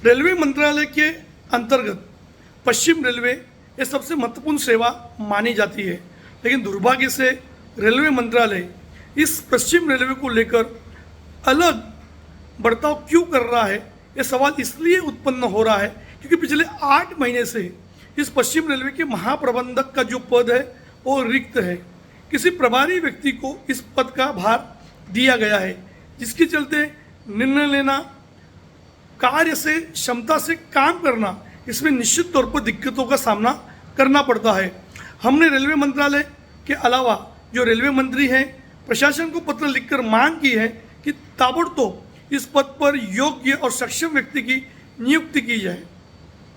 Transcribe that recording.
Railway मंत्रालय के अंतर्गत पश्चिम रेलवे ये सबसे महत्वपूर्ण सेवा मानी जाती है, लेकिन दुर्भाग्य से रेलवे मंत्रालय इस पश्चिम रेलवे को लेकर अलग बर्ताव क्यों कर रहा है, ये सवाल इसलिए उत्पन्न हो रहा है क्योंकि पिछले 8 महीने से इस पश्चिम रेलवे के महाप्रबंधक का जो पद है वो रिक्त है। किसी प्रभारी व्यक्ति को इस पद का भार दिया गया है, जिसके चलते निर्णय लेना, कार्य से क्षमता से काम करना, इसमें निश्चित तौर पर दिक्कतों का सामना करना पड़ता है। हमने रेलवे मंत्रालय के अलावा जो रेलवे मंत्री हैं, प्रशासन को पत्र लिखकर मांग की है कि ताबड़तोड़ इस पद पर योग्य और सक्षम व्यक्ति की नियुक्ति की जाए।